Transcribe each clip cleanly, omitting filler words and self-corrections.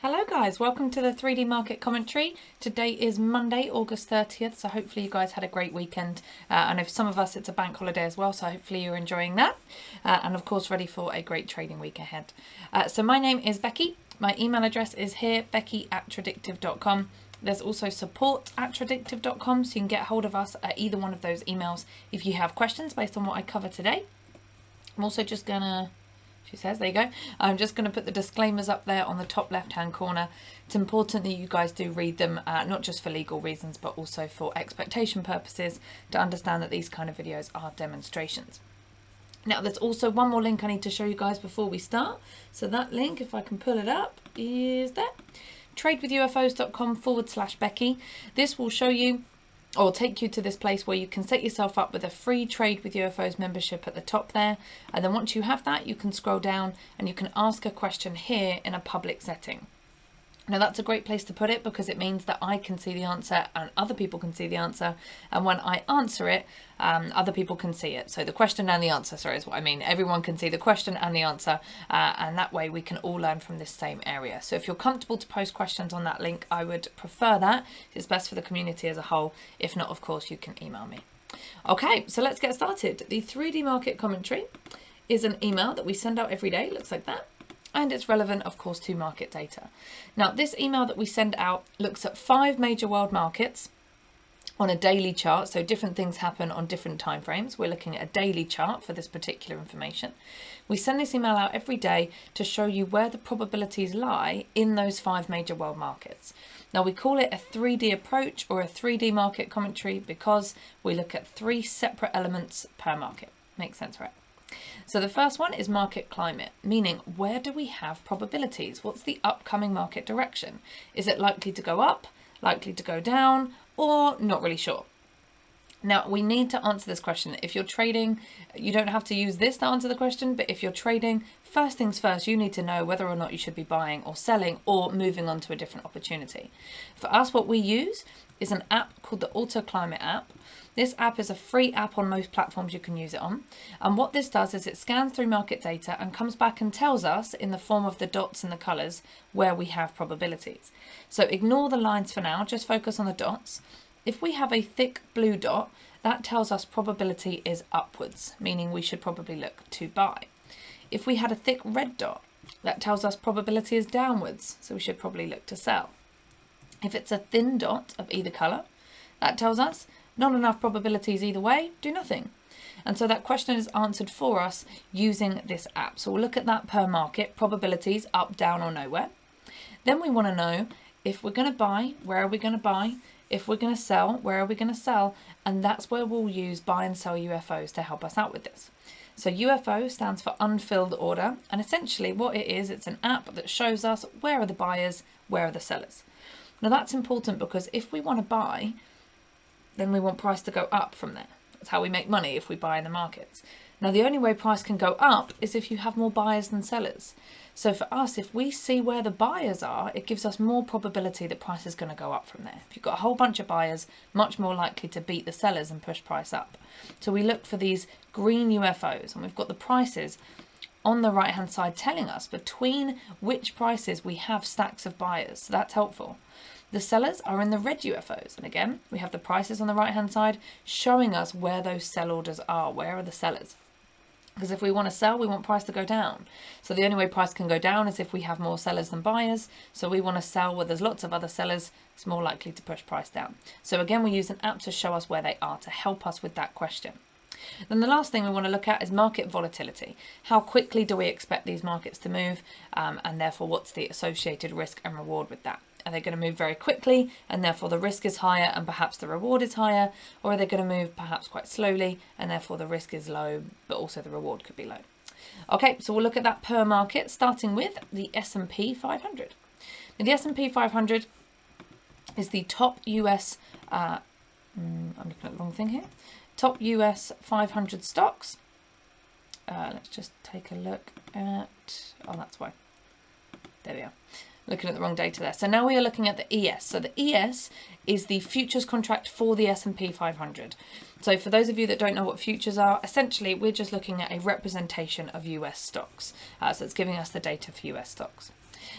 Hello guys, welcome to the 3D market commentary. Today is Monday, August 30th, so hopefully you guys had a great weekend. I know for some of us it's a bank holiday as well, so hopefully you're enjoying that. And of course ready for a great trading week ahead. So my name is Becky. My email address is here, becky@tradictive.com. There's also support@tradictive.com, so you can get hold of us at either one of those emails if you have questions based on what I cover today. I'm also just gonna... She says, there you go. I'm just going to put the disclaimers up there on the top left hand corner. It's important that you guys do read them, not just for legal reasons, but also for expectation purposes, to understand that these kind of videos are demonstrations. Now there's also one more link I need to show you guys before we start. So that link, if I can pull it up, is there. tradewithufos.com/Becky. This will show you or take you to this place where you can set yourself up with a free Trade with UFOs membership at the top there. And then once you have that, you can scroll down and you can ask a question here in a public setting. Now that's a great place to put it because it means that I can see the answer and other people can see the answer. And when I answer it, other people can see it. So the question and the answer, sorry, is what I mean. Everyone can see the question and the answer. And that way we can all learn from this same area. So if you're comfortable to post questions on that link, I would prefer that. It's best for the community as a whole. If not, of course, you can email me. Okay, so let's get started. The 3D market commentary is an email that we send out every day. It looks like that. And it's relevant, of course, to market data. Now, this email that we send out looks at 5 major world markets on a daily chart. So different things happen on different time frames. We're looking at a daily chart for this particular information. We send this email out every day to show you where the probabilities lie in those 5 major world markets. Now, we call it a 3D approach or a 3D market commentary because we look at 3 separate elements per market. Makes sense, right? So the first one is market climate, meaning where do we have probabilities? What's the upcoming market direction? Is it likely to go up, likely to go down, or not really sure? Now, we need to answer this question. If you're trading, you don't have to use this to answer the question, but if you're trading, first things first, you need to know whether or not you should be buying or selling or moving on to a different opportunity. For us, what we use is an app called the AutoClimate app. This app is a free app on most platforms you can use it on. And what this does is it scans through market data and comes back and tells us in the form of the dots and the colours where we have probabilities. So ignore the lines for now, just focus on the dots. If we have a thick blue dot, that tells us probability is upwards, meaning we should probably look to buy. If we had a thick red dot, that tells us probability is downwards, so we should probably look to sell. If it's a thin dot of either colour, that tells us not enough probabilities either way, do nothing. And so that question is answered for us using this app. So we'll look at that per market, probabilities up, down or nowhere. Then we want to know if we're going to buy, where are we going to buy? If we're going to sell, where are we going to sell? And that's where we'll use buy and sell UFOs to help us out with this. So UFO stands for unfilled order. And essentially what it is, it's an app that shows us where are the buyers, where are the sellers. Now that's important because if we want to buy, then we want price to go up from there. That's how we make money if we buy in the markets. Now the only way price can go up is if you have more buyers than sellers. So for us, if we see where the buyers are, it gives us more probability that price is going to go up from there. If you've got a whole bunch of buyers, much more likely to beat the sellers and push price up. So we look for these green UFOs and we've got the prices on the right hand side telling us between which prices we have stacks of buyers. So that's helpful. The sellers are in the red UFOs. And again, we have the prices on the right hand side showing us where those sell orders are. Where are the sellers? Because if we want to sell, we want price to go down. So the only way price can go down is if we have more sellers than buyers. So we want to sell where there's lots of other sellers. It's more likely to push price down. So again, we use an app to show us where they are to help us with that question. Then the last thing we want to look at is market volatility. How quickly do we expect these markets to move? And therefore, what's the associated risk and reward with that? Are they going to move very quickly and therefore the risk is higher and perhaps the reward is higher? Or are they going to move perhaps quite slowly and therefore the risk is low, but also the reward could be low? Okay, so we'll look at that per market, starting with the S&P 500. Now, the S&P 500 is the top US, I'm looking at the wrong thing here, top US 500 stocks. Let's just take a look at, oh, that's why. There we are. Looking at the wrong data there. So now we are looking at the ES. So the ES is the futures contract for the S&P 500. So for those of you that don't know what futures are, essentially we're just looking at a representation of US stocks. So it's giving us the data for US stocks.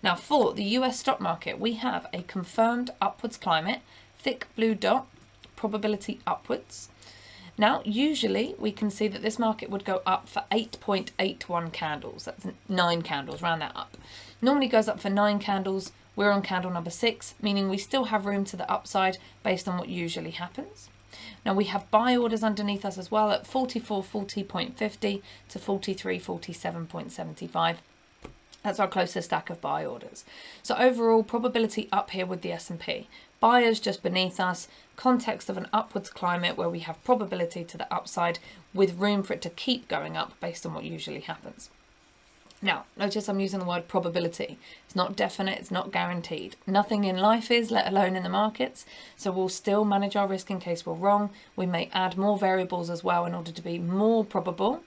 Now for the US stock market, we have a confirmed upwards climate, thick blue dot, probability upwards. Now, usually we can see that this market would go up for 8.81 candles. That's 9 candles, round that up. Normally goes up for 9 candles. We're on candle number 6, meaning we still have room to the upside based on what usually happens. Now we have buy orders underneath us as well at 44.40.50 to 43.47.75. That's our closest stack of buy orders. So overall, probability up here with the S&P. Buyers just beneath us, context of an upwards climate where we have probability to the upside with room for it to keep going up based on what usually happens. Now, notice I'm using the word probability. It's not definite, it's not guaranteed. Nothing in life is, let alone in the markets. So we'll still manage our risk in case we're wrong. We may add more variables as well in order to be more probable.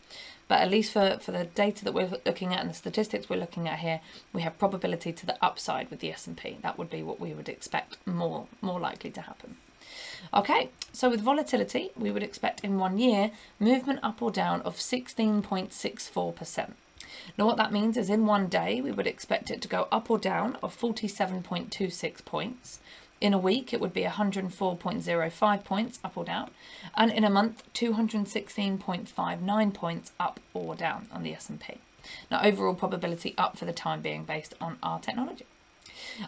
But at least for the data that we're looking at and the statistics we're looking at here, we have probability to the upside with the S&P. That would be what we would expect more likely to happen. Okay, so with volatility, we would expect in 1 year movement up or down of 16.64%. Now what that means is in 1 day, we would expect it to go up or down of 47.26 points. In a week, it would be 104.05 points up or down. And in a month, 216.59 points up or down on the S&P. Now, overall probability up for the time being based on our technology.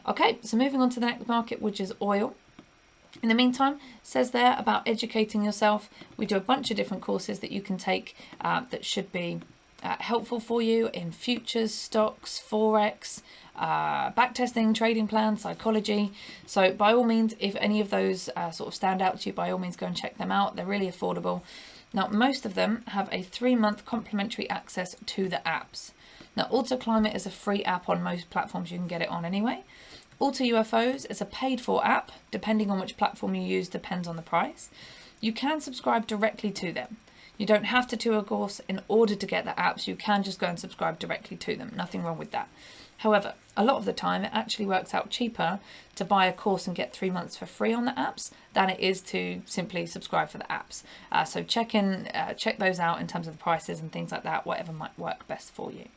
Okay, so moving on to the next market, which is oil. In the meantime, it says there about educating yourself. We do a bunch of different courses that you can take that should be helpful for you in futures, stocks, forex, backtesting, trading plans, psychology. So by all means, if any of those sort of stand out to you, by all means go and check them out. They're really affordable. Now, most of them have a 3-month complimentary access to the apps. Now, AutoClimate is a free app on most platforms. You can get it on anyway. AutoUFOs is a paid-for app. Depending on which platform you use, depends on the price. You can subscribe directly to them. You don't have to do a course in order to get the apps. You can just go and subscribe directly to them. Nothing wrong with that. However, a lot of the time it actually works out cheaper to buy a course and get 3 months for free on the apps than it is to simply subscribe for the apps. So check those out in terms of the prices and things like that, whatever might work best for you.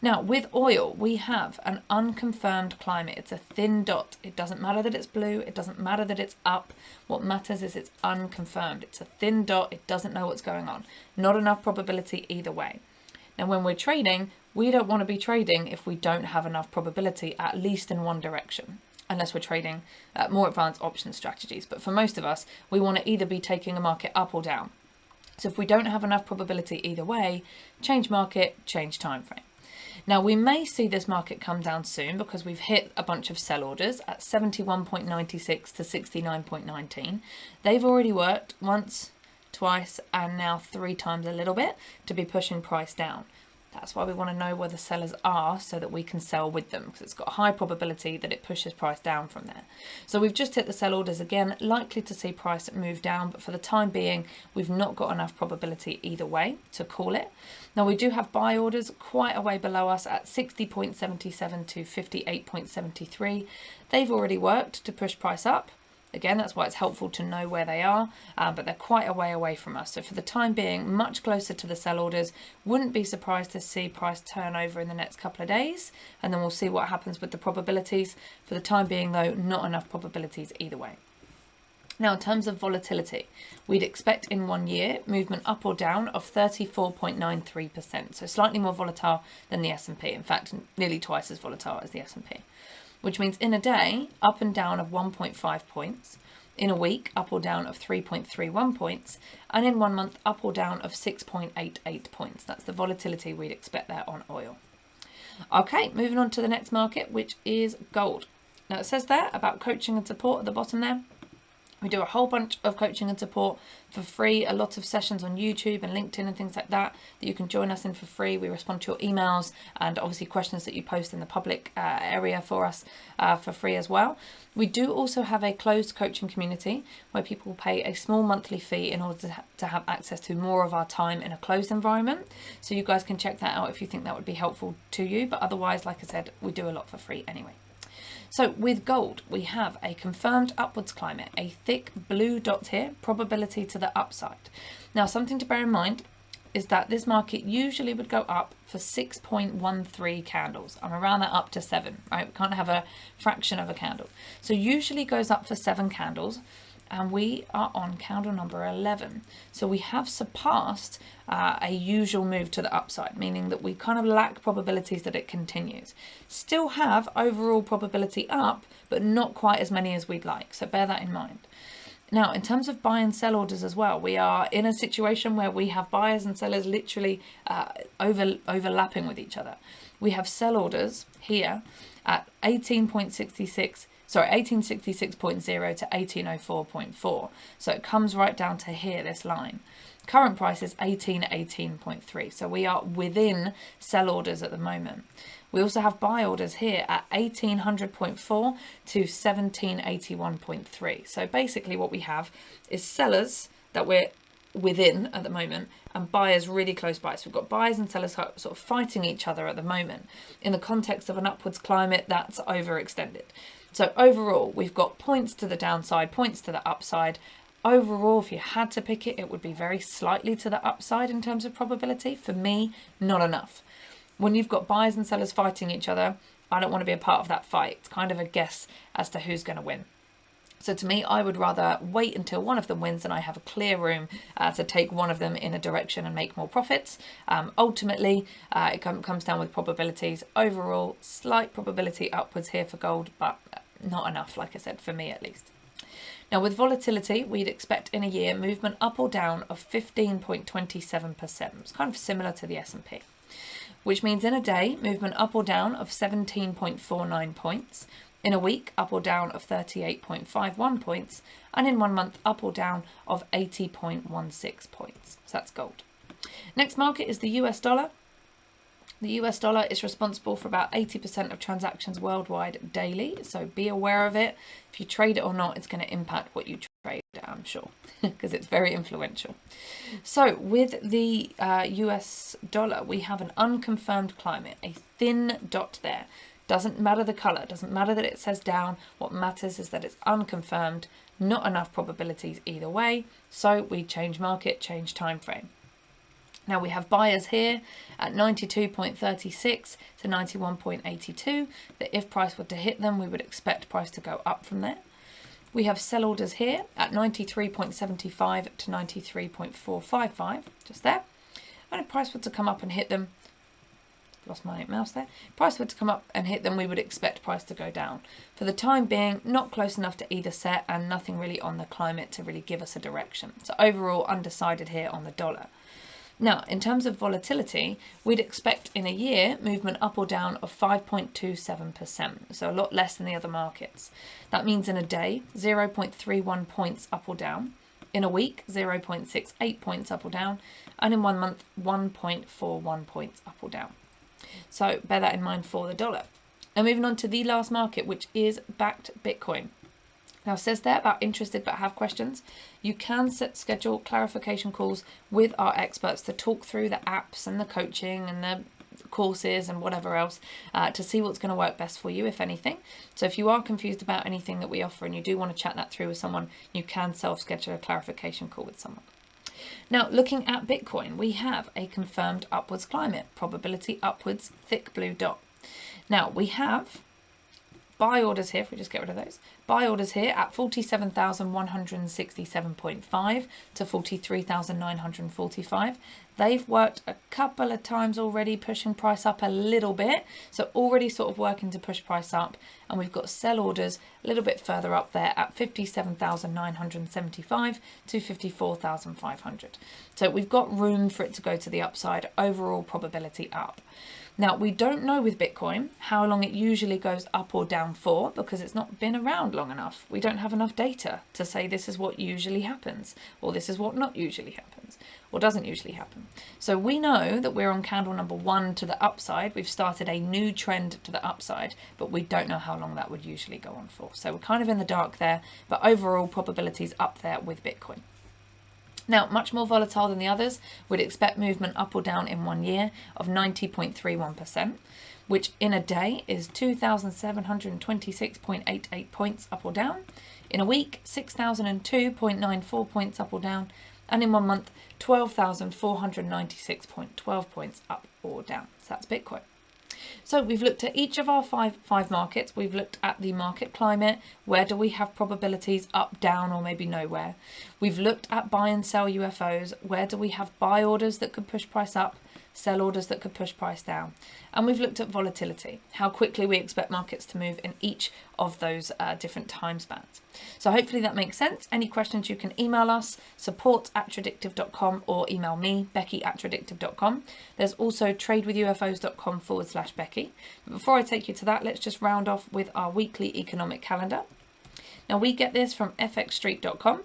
Now, with oil, we have an unconfirmed climate. It's a thin dot. It doesn't matter that it's blue. It doesn't matter that it's up. What matters is it's unconfirmed. It's a thin dot. It doesn't know what's going on. Not enough probability either way. Now, when we're trading, we don't want to be trading if we don't have enough probability, at least in one direction, unless we're trading more advanced option strategies. But for most of us, we want to either be taking a market up or down. So if we don't have enough probability either way, change market, change time frame. Now, we may see this market come down soon because we've hit a bunch of sell orders at 71.96 to 69.19. They've already worked once, twice, and now 3 times a little bit to be pushing price down. That's why we want to know where the sellers are so that we can sell with them, because it's got a high probability that it pushes price down from there. So we've just hit the sell orders again, likely to see price move down, but for the time being, we've not got enough probability either way to call it. Now, we do have buy orders quite a way below us at 60.77 to 58.73. They've already worked to push price up. Again, that's why it's helpful to know where they are, but they're quite a way away from us. So for the time being, much closer to the sell orders. Wouldn't be surprised to see price turn over in the next couple of days, and then we'll see what happens with the probabilities. For the time being, though, not enough probabilities either way. Now, in terms of volatility, we'd expect in 1 year movement up or down of 34.93%. So slightly more volatile than the S&P. In fact, nearly twice as volatile as the S&P. Which means in a day, up and down of 1.5 points, in a week, up or down of 3.31 points, and in 1 month, up or down of 6.88 points. That's the volatility we'd expect there on oil. Okay, moving on to the next market, which is gold. Now, it says there about coaching and support at the bottom there. We do a whole bunch of coaching and support for free, a lot of sessions on YouTube and LinkedIn and things like that you can join us in for free. We respond to your emails and obviously questions that you post in the public area for us for free as well. We do also have a closed coaching community where people pay a small monthly fee in order to have access to more of our time in a closed environment. So you guys can check that out if you think that would be helpful to you. But otherwise, like I said, we do a lot for free anyway. So with gold, we have a confirmed upwards climate, a thick blue dot here, probability to the upside. Now, something to bear in mind, is that this market usually would go up for 6.13 candles. I'm around that up to 7, right? We can't have a fraction of a candle. So usually goes up for 7 candles, and we are on candle number 11. So we have surpassed a usual move to the upside, meaning that we kind of lack probabilities that it continues. Still have overall probability up, but not quite as many as we'd like. So bear that in mind. Now, in terms of buy and sell orders as well, we are in a situation where we have buyers and sellers literally overlapping with each other. We have sell orders here at 1866.0 to 1804.4. So it comes right down to here, this line. Current price is 1818.3. So we are within sell orders at the moment. We also have buy orders here at 1800.4 to 1781.3. So basically what we have is sellers that we're within at the moment and buyers really close by. So we've got buyers and sellers sort of fighting each other at the moment in the context of an upwards climate that's overextended. So overall, we've got points to the downside, points to the upside. Overall, if you had to pick it, it would be very slightly to the upside in terms of probability. For me, not enough. When you've got buyers and sellers fighting each other, I don't want to be a part of that fight. It's kind of a guess as to who's going to win. So to me, I would rather wait until one of them wins and I have a clear room to take one of them in a direction and make more profits. Ultimately, it comes down with probabilities. Overall, slight probability upwards here for gold, but not enough, like I said, for me at least. Now with volatility, we'd expect in a year movement up or down of 15.27%. It's kind of similar to the S&P. Which means in a day, movement up or down of 17.49 points, in a week, up or down of 38.51 points, and in 1 month, up or down of 80.16 points. So that's gold. Next market is the US dollar. The US dollar is responsible for about 80% of transactions worldwide daily, so be aware of it. If you trade it or not, it's going to impact what you trade, I'm sure, because it's very influential. So with the US dollar, we have an unconfirmed climate, a thin dot there. Doesn't matter the colour, doesn't matter that it says down. What matters is that it's unconfirmed, not enough probabilities either way. So we change market, change time frame. Now we have buyers here at 92.36 to 91.82, that if price were to hit them, we would expect price to go up from there. We have sell orders here at 93.75 to 93.455, just there. And if price were to come up and hit them, lost my mouse there, price were to come up and hit them, we would expect price to go down. For the time being, not close enough to either set and nothing really on the climate to really give us a direction. So overall, undecided here on the dollar. Now, in terms of volatility, we'd expect in a year movement up or down of 5.27%, so a lot less than the other markets. That means in a day, 0.31 points up or down. In a week, 0.68 points up or down. And in 1 month, 1.41 points up or down. So bear that in mind for the dollar. Now moving on to the last market, which is backed Bitcoin. Now it says there about interested but have questions. You can schedule clarification calls with our experts to talk through the apps and the coaching and the courses and whatever else to see what's going to work best for you, if anything. So if you are confused about anything that we offer and you do want to chat that through with someone, you can self-schedule a clarification call with someone. Now, looking at Bitcoin, we have a confirmed upwards climate, probability upwards, thick blue dot. Now, we have buy orders here, if we just get rid of those, buy orders here at 47,167.5 to 43,945. They've worked a couple of times already, pushing price up a little bit. So already sort of working to push price up. And we've got sell orders a little bit further up there at 57,975 to 54,500. So we've got room for it to go to the upside, overall probability up. Now, we don't know with Bitcoin how long it usually goes up or down for, because it's not been around long enough. We don't have enough data to say this is what usually happens, or this is what not usually happens, or doesn't usually happen. So we know that we're on candle number 1 to the upside. We've started a new trend to the upside, but we don't know how long that would usually go on for. So we're kind of in the dark there, but overall probabilities up there with Bitcoin. Now, much more volatile than the others, we'd expect movement up or down in 1 year of 90.31%, which in a day is 2,726.88 points up or down. In a week, 6,002.94 points up or down. And in 1 month, 12,496.12 points up or down. So that's Bitcoin. So we've looked at each of our five markets. We've looked at the market climate. Where do we have probabilities up, down, or maybe nowhere? We've looked at buy and sell UFOs. Where do we have buy orders that could push price up, sell orders that could push price down? And we've looked at volatility, how quickly we expect markets to move in each of those different time spans. So hopefully that makes sense. Any questions, you can email us, support@tradictive.com, or email me, becky@tradictive.com. There's also tradewithufos.com/Becky. But before I take you to that, let's just round off with our weekly economic calendar. Now we get this from fxstreet.com,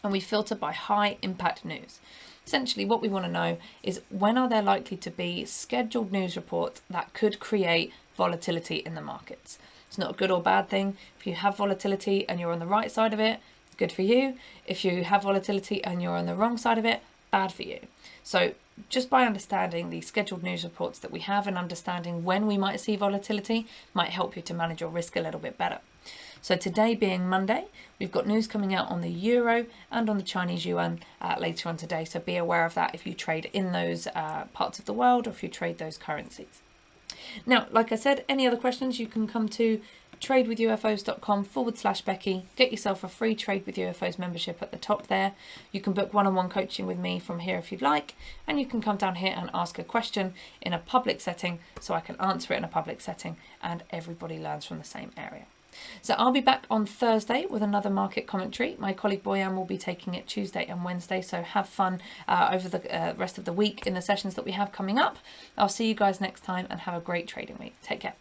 and we filter by high impact news. Essentially what we want to know is, when are there likely to be scheduled news reports that could create volatility in the markets? It's not a good or bad thing. If you have volatility and you're on the right side of it, good for you. If you have volatility and you're on the wrong side of it, bad for you. So just by understanding the scheduled news reports that we have and understanding when we might see volatility might help you to manage your risk a little bit better. So today being Monday, we've got news coming out on the euro and on the Chinese yuan later on today. So be aware of that if you trade in those parts of the world, or if you trade those currencies. Now, like I said, any other questions, you can come to tradewithufos.com/Becky. Get yourself a free Trade with UFOs membership at the top there. You can book one-on-one coaching with me from here if you'd like, and you can come down here and ask a question in a public setting so I can answer it in a public setting and everybody learns from the same area. So I'll be back on Thursday with another market commentary. My colleague Boyan will be taking it Tuesday and Wednesday, so have fun over the rest of the week in the sessions that we have coming up. I'll see you guys next time and have a great trading week. Take care.